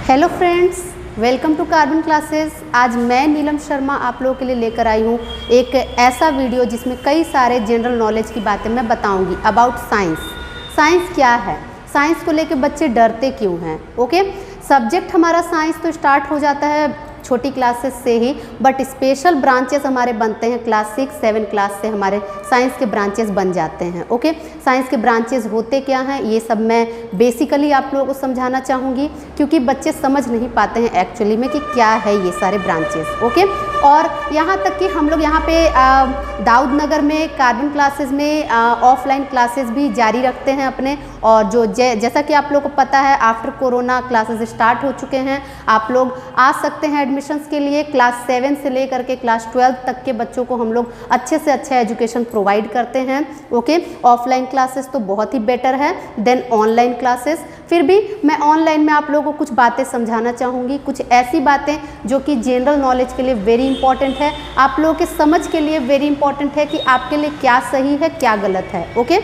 Hello friends, welcome to carbon classes. आज मैं नीलम शर्मा आप लोगों के लिए लेकर आई हूँ एक ऐसा वीडियो जिसमें कई सारे जनरल नॉलेज की बातें मैं बताऊँगी अबाउट साइंस। साइंस क्या है, साइंस को लेकर बच्चे डरते क्यों हैं। ओके, सब्जेक्ट हमारा साइंस तो स्टार्ट हो जाता है छोटी क्लासेस से ही, बट स्पेशल ब्रांचेस हमारे बनते हैं क्लास 6, 7 क्लास से हमारे साइंस के ब्रांचेस बन जाते हैं। ओके, साइंस के ब्रांचेस होते क्या हैं ये सब मैं बेसिकली आप लोगों को समझाना चाहूँगी, क्योंकि बच्चे समझ नहीं पाते हैं एक्चुअली में कि क्या है ये सारे ब्रांचेस। ओके, और यहाँ तक कि हम लोग यहाँ पे दाऊद नगर में कार्बन क्लासेस में ऑफलाइन क्लासेस भी जारी रखते हैं अपने। और जो जैसा कि आप लोगों को पता है आफ्टर कोरोना क्लासेस स्टार्ट हो चुके हैं, आप लोग आ सकते हैं एडमिशन्स के लिए। क्लास 7 से लेकर के क्लास 12 तक के बच्चों को हम लोग अच्छे से अच्छा एजुकेशन प्रोवाइड करते हैं। ओके, ऑफलाइन क्लासेस तो बहुत ही बेटर है देन ऑनलाइन क्लासेस। फिर भी मैं ऑनलाइन में आप लोगों को कुछ बातें समझाना चाहूँगी, कुछ ऐसी बातें जो कि जनरल नॉलेज के लिए वेरी इंपॉर्टेंट है, आप लोगों के समझ के लिए वेरी इंपॉर्टेंट है कि आपके लिए क्या सही है क्या गलत है। ओके,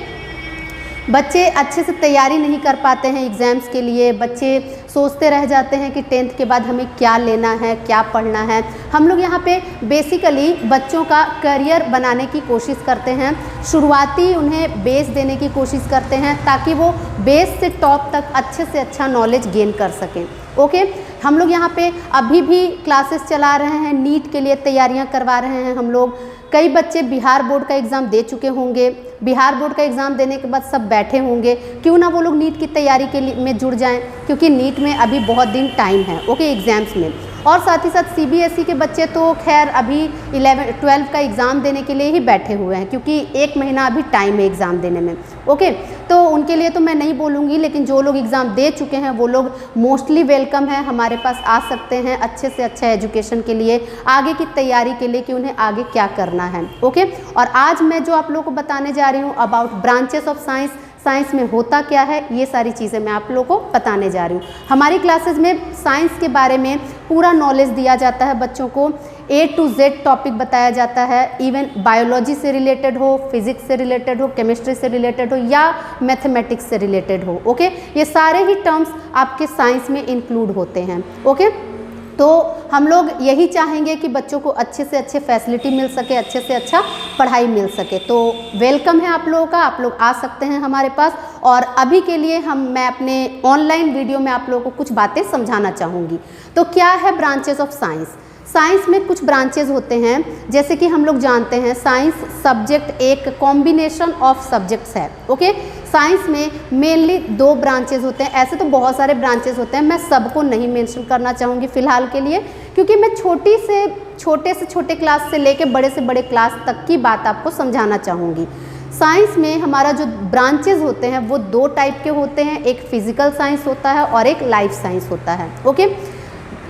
बच्चे अच्छे से तैयारी नहीं कर पाते हैं एग्ज़ाम्स के लिए, बच्चे सोचते रह जाते हैं कि 10th के बाद हमें क्या लेना है, क्या पढ़ना है। हम लोग यहाँ पे बेसिकली बच्चों का करियर बनाने की कोशिश करते हैं, शुरुआती उन्हें बेस देने की कोशिश करते हैं ताकि वो बेस से टॉप तक अच्छे से अच्छा नॉलेज गेन कर सकें। ओके, हम लोग यहाँ पे अभी भी क्लासेस चला रहे हैं, नीट के लिए तैयारियाँ करवा रहे हैं हम लोग। कई बच्चे बिहार बोर्ड का एग्ज़ाम दे चुके होंगे, बिहार बोर्ड का एग्ज़ाम देने के बाद सब बैठे होंगे, क्यों ना वो लोग नीट की तैयारी के लिए में जुड़ जाएं, क्योंकि नीट में अभी बहुत दिन टाइम है। ओके, एग्ज़ाम्स में। और साथ ही साथ CBSE के बच्चे तो खैर अभी 11-12 का एग्ज़ाम देने के लिए ही बैठे हुए हैं, क्योंकि 1 महीना अभी टाइम है एग्ज़ाम देने में। ओके, तो उनके लिए तो मैं नहीं बोलूँगी, लेकिन जो लोग एग्ज़ाम दे चुके हैं वो लोग मोस्टली वेलकम है, हमारे पास आ सकते हैं अच्छे से अच्छा एजुकेशन के लिए, आगे की तैयारी के लिए कि उन्हें आगे क्या करना है। ओके, और आज मैं जो आप लोगों को बताने जा रही हूँ about branches of science, science में होता क्या है, ये सारी चीज़ें मैं आप लोगों को बताने जा रही हूँ। हमारी क्लासेस में साइंस के बारे में पूरा नॉलेज दिया जाता है बच्चों को, A to Z टॉपिक बताया जाता है, इवन बायोलॉजी से रिलेटेड हो, फिजिक्स से रिलेटेड हो, केमिस्ट्री से रिलेटेड हो या मैथमेटिक्स से रिलेटेड हो। ओके, ये सारे ही टर्म्स आपके साइंस में इंक्लूड होते हैं। ओके, तो हम लोग यही चाहेंगे कि बच्चों को अच्छे से अच्छे फैसिलिटी मिल सके, अच्छे से अच्छा पढ़ाई मिल सके। तो वेलकम है आप लोगों का, आप लोग आ सकते हैं हमारे पास। और अभी के लिए मैं अपने ऑनलाइन वीडियो में आप लोगों को कुछ बातें समझाना चाहूँगी। तो क्या है ब्रांचेस ऑफ साइंस। साइंस में कुछ ब्रांचेस होते हैं, जैसे कि हम लोग जानते हैं साइंस सब्जेक्ट एक कॉम्बिनेशन ऑफ सब्जेक्ट्स है। ओके, साइंस में मेनली 2 ब्रांचेस होते हैं, ऐसे तो बहुत सारे ब्रांचेस होते हैं, मैं सबको नहीं मेंशन करना चाहूँगी फ़िलहाल के लिए, क्योंकि मैं छोटे से छोटे क्लास से लेके बड़े से बड़े क्लास तक की बात आपको समझाना चाहूँगी। साइंस में हमारा जो ब्रांचेस होते हैं वो 2 टाइप के होते हैं, एक फिजिकल साइंस होता है और एक लाइफ साइंस होता है। Okay,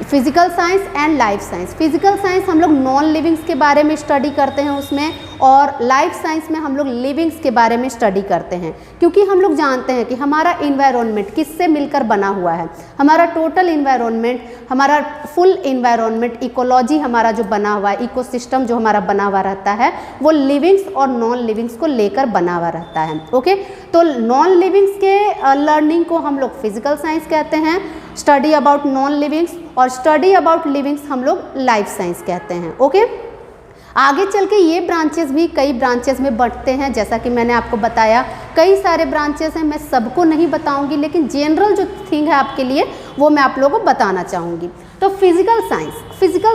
physical science and life science. Physical science हम लोग नॉन लिविंग्स के बारे में स्टडी करते हैं उसमें, और लाइफ साइंस में हम लोग लिविंग्स के बारे में स्टडी करते हैं, क्योंकि हम लोग जानते हैं कि हमारा इन्वायरमेंट किससे मिलकर बना हुआ है। हमारा टोटल इन्वायरमेंट, हमारा फुल इन्वायरमेंट, इकोलॉजी हमारा जो बना हुआ है, इकोसिस्टम जो हमारा बना हुआ रहता है, वो लिविंग्स और नॉन लिविंग्स को लेकर बना हुआ रहता है। ओके, तो नॉन लिविंग्स के लर्निंग को हम लोग फिजिकल साइंस कहते हैं, स्टडी अबाउट नॉन लिविंग्स, और स्टडी अबाउट लिविंग्स हम लोग लाइफ साइंस कहते हैं। ओके, आगे चल के ये ब्रांचेस भी कई ब्रांचेस में बढ़ते हैं, जैसा कि मैंने आपको बताया कई सारे ब्रांचेस हैं, मैं सबको नहीं बताऊंगी, लेकिन जनरल जो थिंग है आपके लिए वो मैं आप लोगों को बताना चाहूँगी। तो फिजिकल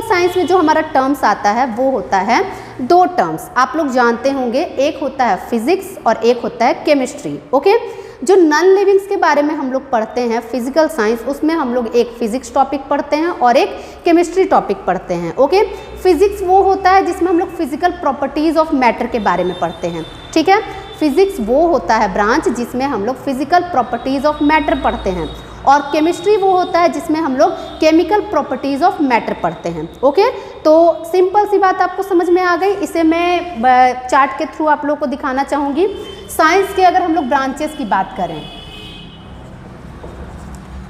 साइंस में जो हमारा टर्म्स आता है वो होता है 2 टर्म्स, आप लोग जानते होंगे, एक होता है फिजिक्स और एक होता है केमिस्ट्री। ओके, जो नॉन लिविंग्स के बारे में हम लोग पढ़ते हैं फिजिकल साइंस, उसमें हम लोग एक फिजिक्स टॉपिक पढ़ते हैं और एक केमिस्ट्री टॉपिक पढ़ते हैं। ओके, फिजिक्स वो होता है जिसमें हम लोग फिजिकल प्रॉपर्टीज़ ऑफ मैटर के बारे में पढ़ते हैं। ठीक है, फिजिक्स वो होता है ब्रांच जिसमें हम लोग फिजिकल प्रॉपर्टीज़ ऑफ मैटर पढ़ते हैं, और केमिस्ट्री वो होता है जिसमें हम लोग केमिकल प्रॉपर्टीज़ ऑफ मैटर पढ़ते हैं। ओके, तो सिंपल सी बात आपको समझ में आ गई, इसे मैं चार्ट के थ्रू आप लोग को दिखाना चाहूँगी। साइंस के अगर हम लोग ब्रांचेस की बात करें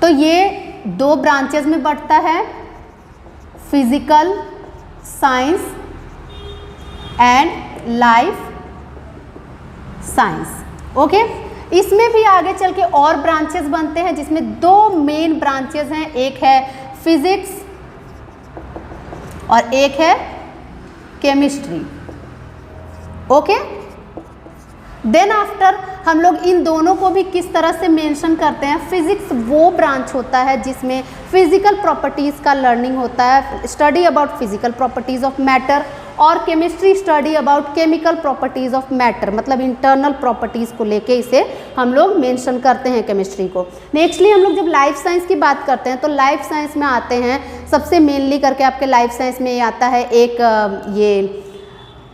तो ये 2 ब्रांचेस में बढ़ता है, physical science and life science. Okay, इसमें भी आगे चल के और ब्रांचेस बनते हैं, जिसमें दो मेन ब्रांचेस हैं, एक है फिजिक्स और एक है केमिस्ट्री। ओके, देन आफ्टर हम लोग इन दोनों को भी किस तरह से मेंशन करते हैं। फिजिक्स वो ब्रांच होता है जिसमें फिजिकल प्रॉपर्टीज़ का लर्निंग होता है, study about physical properties of matter, और chemistry study about chemical properties of matter, मतलब इंटरनल प्रॉपर्टीज़ को लेके इसे हम लोग मेंशन करते हैं केमिस्ट्री को। नेक्स्टली हम लोग जब लाइफ साइंस की बात करते हैं तो लाइफ साइंस में आते हैं, सबसे मेनली करके आपके लाइफ साइंस में आता है एक ये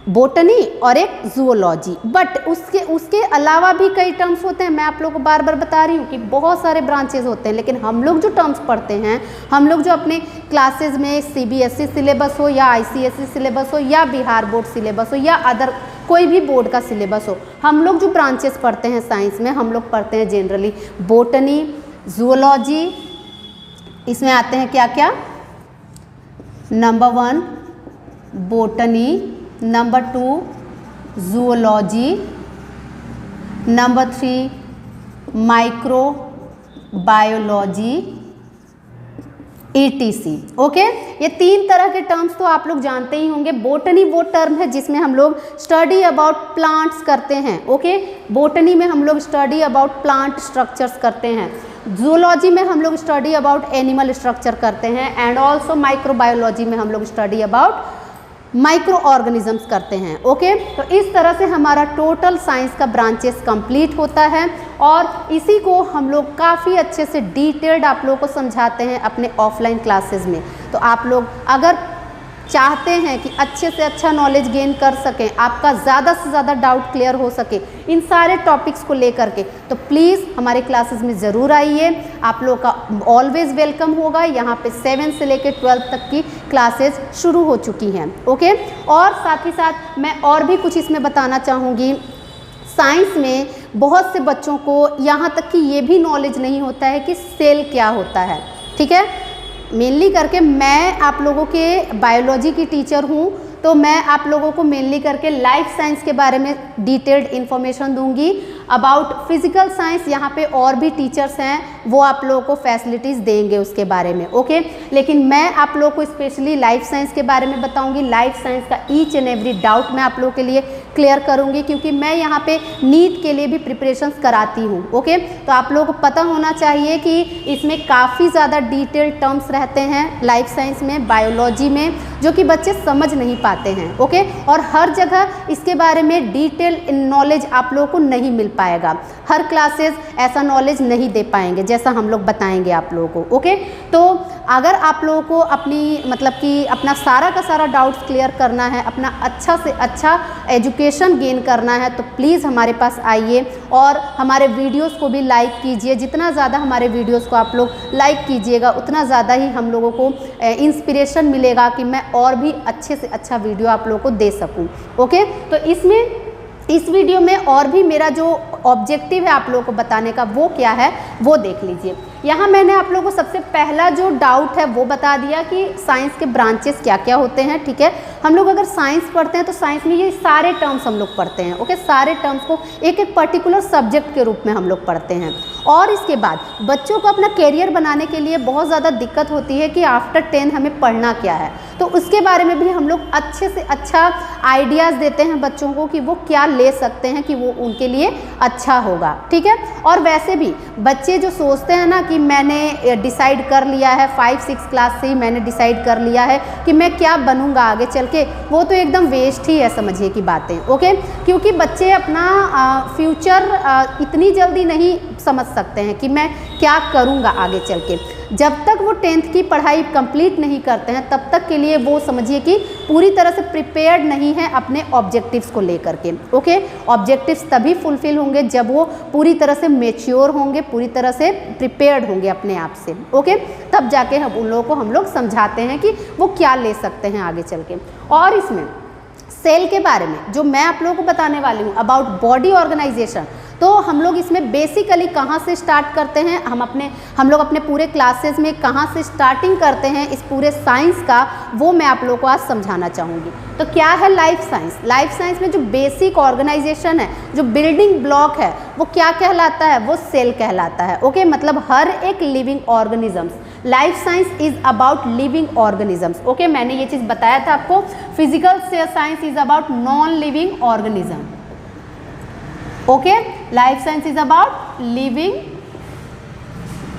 बोटनी और एक जूलॉजी, बट उसके अलावा भी कई टर्म्स होते हैं। मैं आप लोगों को बार बार बता रही हूँ कि बहुत सारे ब्रांचेज होते हैं, लेकिन हम लोग जो टर्म्स पढ़ते हैं, हम लोग जो अपने क्लासेस में CBSE सिलेबस हो या ICSE सिलेबस हो या बिहार बोर्ड सिलेबस हो या अदर कोई भी बोर्ड का सिलेबस हो, हम लोग जो ब्रांचेस पढ़ते हैं साइंस में, हम लोग पढ़ते हैं जनरली बोटनी, जूलॉजी। इसमें आते हैं क्या क्या, number 1 botany, number 2 zoology, number 3 micro biology, ETC। Okay, ये 3 तरह के टर्म्स तो आप लोग जानते ही होंगे। बोटनी वो टर्म है जिसमें हम लोग स्टडी अबाउट प्लांट्स करते हैं। ओके, बोटनी में हम लोग स्टडी अबाउट प्लांट स्ट्रक्चर्स करते हैं, जूलॉजी में हम लोग स्टडी अबाउट एनिमल स्ट्रक्चर करते हैं, एंड ऑल्सो माइक्रोबायोलॉजी में हम लोग स्टडी अबाउट माइक्रो ऑर्गेनिजम्स करते हैं। ओके, तो इस तरह से हमारा टोटल साइंस का ब्रांचेस कंप्लीट होता है, और इसी को हम लोग काफ़ी अच्छे से डिटेल्ड आप लोगों को समझाते हैं अपने ऑफलाइन क्लासेस में। तो आप लोग अगर चाहते हैं कि अच्छे से अच्छा नॉलेज गेन कर सकें, आपका ज़्यादा से ज़्यादा डाउट क्लियर हो सके इन सारे टॉपिक्स को लेकर के, तो प्लीज़ हमारे क्लासेस में ज़रूर आइए। आप लोग का ऑलवेज़ वेलकम होगा। यहाँ पे 7 से लेकर 12 तक की क्लासेस शुरू हो चुकी हैं। ओके, और साथ ही साथ मैं और भी कुछ इसमें बताना चाहूँगी। साइंस में बहुत से बच्चों को यहाँ तक कि ये भी नॉलेज नहीं होता है कि सेल क्या होता है। ठीक है, मेनली करके मैं आप लोगों के बायोलॉजी की टीचर हूँ, तो मैं आप लोगों को मेनली करके लाइफ साइंस के बारे में डिटेल्ड इन्फॉर्मेशन दूंगी। अबाउट फिजिकल साइंस यहाँ पे और भी टीचर्स हैं, वो आप लोगों को फैसिलिटीज़ देंगे उसके बारे में। ओके, लेकिन मैं आप लोगों को स्पेशली लाइफ साइंस के बारे में बताऊंगी। लाइफ साइंस का ईच एंड एवरी डाउट मैं आप लोगों के लिए क्लियर करूंगी, क्योंकि मैं यहाँ पे नीट के लिए भी प्रिपरेशंस कराती हूँ। ओके, तो आप लोगों को पता होना चाहिए कि इसमें काफ़ी ज़्यादा डिटेल्ड टर्म्स रहते हैं लाइफ साइंस में, बायोलॉजी में, जो कि बच्चे समझ नहीं पाते हैं। ओके, और हर जगह इसके बारे में डिटेल नॉलेज आप लोगों को नहीं मिल पाएगा। हर क्लासेस ऐसा नॉलेज नहीं दे पाएंगे जैसा हम लोग बताएंगे आप लोगों को। ओके, तो अगर आप लोगों को अपनी मतलब कि अपना सारा का सारा डाउट्स क्लियर करना है, अपना अच्छा से अच्छा एजुकेशन गेन करना है, तो प्लीज़ हमारे पास आइए और हमारे वीडियोस को भी लाइक कीजिए। जितना ज़्यादा हमारे वीडियोस को आप लोग लाइक कीजिएगा, उतना ज़्यादा ही हम लोगों को इंस्पिरेशन मिलेगा कि मैं और भी अच्छे से अच्छा वीडियो आप लोगों को दे सकूं। ओके, तो इस वीडियो में और भी मेरा जो ऑब्जेक्टिव है आप लोगों को बताने का, वो क्या है वो देख लीजिए। यहाँ मैंने आप लोगों को सबसे पहला जो डाउट है वो बता दिया कि साइंस के ब्रांचेस क्या क्या होते हैं। ठीक है, हम लोग अगर साइंस पढ़ते हैं तो साइंस में ये सारे टर्म्स हम लोग पढ़ते हैं। ओके, सारे टर्म्स को एक एक पर्टिकुलर सब्जेक्ट के रूप में हम लोग पढ़ते हैं। और इसके बाद बच्चों को अपना करियर बनाने के लिए बहुत ज़्यादा दिक्कत होती है कि आफ्टर 10 हमें पढ़ना क्या है, तो उसके बारे में भी हम लोग अच्छे से अच्छा आइडियाज़ देते हैं बच्चों को कि वो क्या ले सकते हैं कि वो उनके लिए अच्छा होगा। ठीक है, और वैसे भी बच्चे जो सोचते हैं ना कि मैंने डिसाइड कर लिया है 5-6 क्लास से ही मैंने डिसाइड कर लिया है कि मैं क्या बनूंगा आगे चल के, वो तो एकदम वेस्ट ही है, समझिए की बातें। ओके, क्योंकि बच्चे अपना फ्यूचर इतनी जल्दी नहीं समझ सकते हैं कि मैं क्या करूंगा आगे चल के। जब तक वो 10th की पढ़ाई कंप्लीट नहीं करते हैं तब तक के लिए वो समझिए कि पूरी तरह से प्रिपेयर्ड नहीं है अपने ऑब्जेक्टिव्स को लेकर के। ओके, ऑब्जेक्टिव्स तभी फुलफिल होंगे जब वो पूरी तरह से मैच्योर होंगे, पूरी तरह से प्रिपेयर्ड होंगे अपने आप से। ओके, तब जाके हम उन लोगों को हम लोग समझाते हैं कि वो क्या ले सकते हैं आगे चल के। और इसमें सेल के बारे में जो मैं आप लोगों को बताने वाली हूँ अबाउट बॉडी ऑर्गेनाइजेशन, तो हम लोग इसमें बेसिकली कहाँ से स्टार्ट करते हैं, हम लोग अपने पूरे क्लासेस में कहाँ से स्टार्टिंग करते हैं इस पूरे साइंस का, वो मैं आप लोगों को आज समझाना चाहूँगी। तो क्या है लाइफ साइंस? लाइफ साइंस में जो बेसिक ऑर्गेनाइजेशन है, जो बिल्डिंग ब्लॉक है, वो क्या कहलाता है? वो सेल कहलाता है। ओके, मतलब हर एक living organisms. Life science is about living organisms. Okay, मैंने ये चीज़ बताया था आपको। Physical science is about non living organism. Okay, life science is about living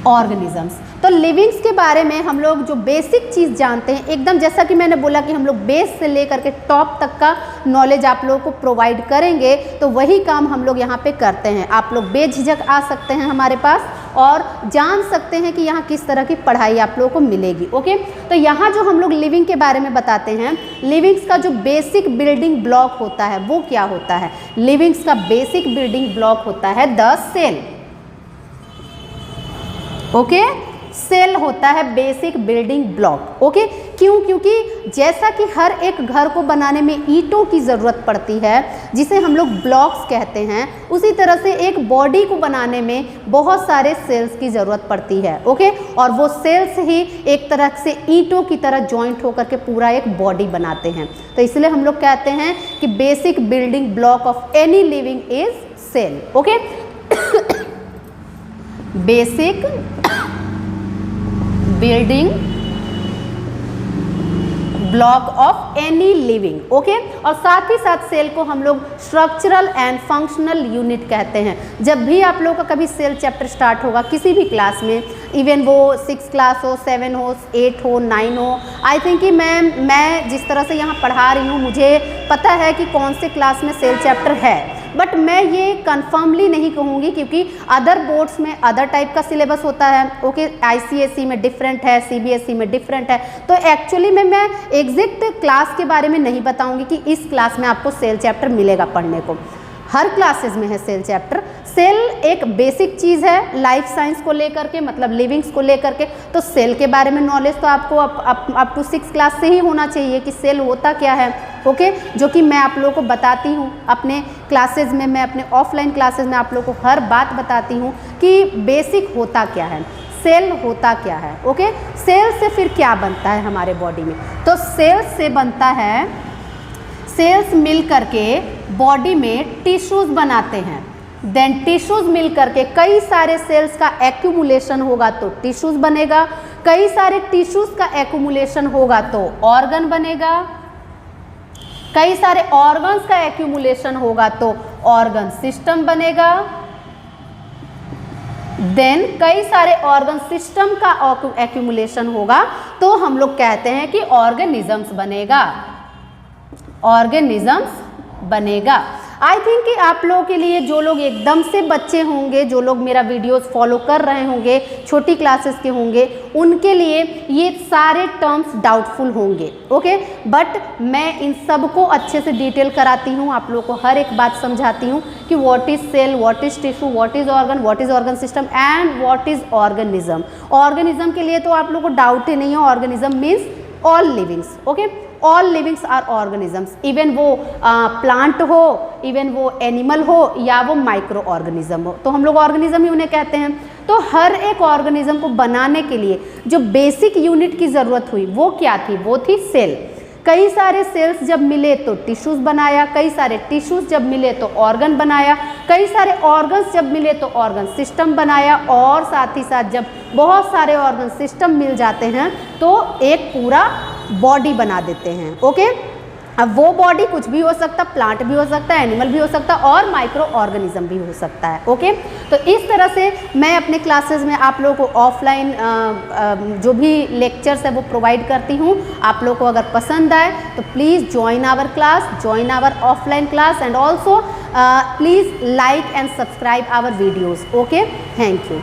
organisms. तो लिविंग्स के बारे में हम लोग जो बेसिक चीज़ जानते हैं, एकदम जैसा कि मैंने बोला कि हम लोग बेस से लेकर के टॉप तक का नॉलेज आप लोगों को प्रोवाइड करेंगे, तो वही काम हम लोग यहाँ पे करते हैं। आप लोग बेझिझक आ सकते हैं हमारे पास और जान सकते हैं कि यहाँ किस तरह की पढ़ाई आप लोगों को मिलेगी। ओके, तो यहाँ जो हम लोग लिविंग के बारे में बताते हैं, लिविंग्स का जो बेसिक बिल्डिंग ब्लॉक होता है वो क्या होता है? लिविंग्स का बेसिक बिल्डिंग ब्लॉक होता है द सेल। ओके, सेल होता है बेसिक बिल्डिंग ब्लॉक। ओके, क्यों? क्योंकि जैसा कि हर एक घर को बनाने में ईंटों की ज़रूरत पड़ती है, जिसे हम लोग ब्लॉक्स कहते हैं, उसी तरह से एक बॉडी को बनाने में बहुत सारे सेल्स की ज़रूरत पड़ती है। ओके, और वो सेल्स ही एक तरह से ईंटों की तरह जॉइंट होकर के पूरा एक बॉडी बनाते हैं। तो इसलिए हम लोग कहते हैं कि basic building block of any living is cell. Okay, basic building block of any living. Okay, और साथ ही साथ सेल को हम लोग स्ट्रक्चरल एंड फंक्शनल यूनिट कहते हैं। जब भी आप लोगों का कभी सेल चैप्टर स्टार्ट होगा किसी भी क्लास में, इवन वो 6 क्लास हो, 7 हो, 8 हो, 9 हो, आई थिंक कि मैं जिस तरह से यहाँ पढ़ा रही हूँ, मुझे पता है कि कौन से क्लास में सेल चैप्टर है, बट मैं ये कंफर्मली नहीं कहूँगी क्योंकि अदर बोर्ड्स में अदर टाइप का सिलेबस होता है। ओके, ICSE में डिफरेंट है, CBSE में डिफरेंट है। तो एक्चुअली मैं एग्जैक्ट क्लास के बारे में नहीं बताऊँगी कि इस क्लास में आपको सेल चैप्टर मिलेगा पढ़ने को। हर क्लासेस में है सेल चैप्टर। सेल एक बेसिक चीज़ है लाइफ साइंस को लेकर के, मतलब लिविंग्स को लेकर के। तो सेल के बारे में नॉलेज तो आपको अप टू 6 क्लास से ही होना चाहिए कि सेल होता क्या है। ओके, जो कि मैं आप लोगों को बताती हूँ अपने क्लासेस में, मैं अपने ऑफलाइन क्लासेस में आप लोगों को हर बात बताती हूँ कि बेसिक होता क्या है, सेल होता क्या है। ओके, सेल से फिर क्या बनता है हमारे बॉडी में? तो सेल से बनता है, सेल्स मिल करके बॉडी में टिश्यूज बनाते हैं। देन टिश्यूज मिल करके कई सारे सेल्स का एक्यूमुलेशन होगा तो टिश्यूज बनेगा, कई सारे टिश्यूज का एक्यूमुलेशन होगा तो ऑर्गन बनेगा, कई सारे ऑर्गन्स का एक्यूमुलेशन होगा तो ऑर्गन सिस्टम बनेगा, देन कई सारे ऑर्गन सिस्टम का एक्यूमुलेशन होगा तो हम लोग कहते हैं कि ऑर्गेनिजम्स बनेगा, ऑर्गेनिजम्स बनेगा। आई थिंक कि आप लोगों के लिए, जो लोग एकदम से बच्चे होंगे, जो लोग मेरा वीडियोस फॉलो कर रहे होंगे, छोटी क्लासेस के होंगे, उनके लिए ये सारे टर्म्स डाउटफुल होंगे। ओके, बट मैं इन सब को अच्छे से डिटेल कराती हूँ, आप लोगों को हर एक बात समझाती हूँ कि what is cell, what is tissue, what is organ system and what is organism. Organism के लिए तो आप लोगों को डाउट ही नहीं है, organism means all livings. Okay, all livings are organisms, even वो प्लांट हो, इवन वो एनिमल हो या वो माइक्रो ऑर्गेनिज्म हो, तो हम लोग ऑर्गेनिज्म ही उन्हें कहते हैं। तो हर एक ऑर्गेनिज्म को बनाने के लिए जो बेसिक यूनिट की ज़रूरत हुई वो क्या थी? वो थी सेल। कई सारे सेल्स जब मिले तो टिश्यूज बनाया, कई सारे टिश्यूज जब मिले तो ऑर्गन बनाया, कई सारे ऑर्गन्स जब मिले तो ऑर्गन सिस्टम बनाया, और साथ ही साथ जब बहुत सारे ऑर्गन सिस्टम मिल जाते हैं तो एक पूरा बॉडी बना देते हैं। ओके, अब वो बॉडी कुछ भी हो सकता, प्लांट भी हो सकता है, एनिमल भी हो सकता है और माइक्रो ऑर्गेनिज्म भी हो सकता है। ओके, तो इस तरह से मैं अपने क्लासेस में आप लोगों को ऑफलाइन जो भी लेक्चर्स है वो प्रोवाइड करती हूँ। आप लोगों को अगर पसंद आए तो please join our class, join our offline class and also please like and subscribe our videos. Okay, thank you.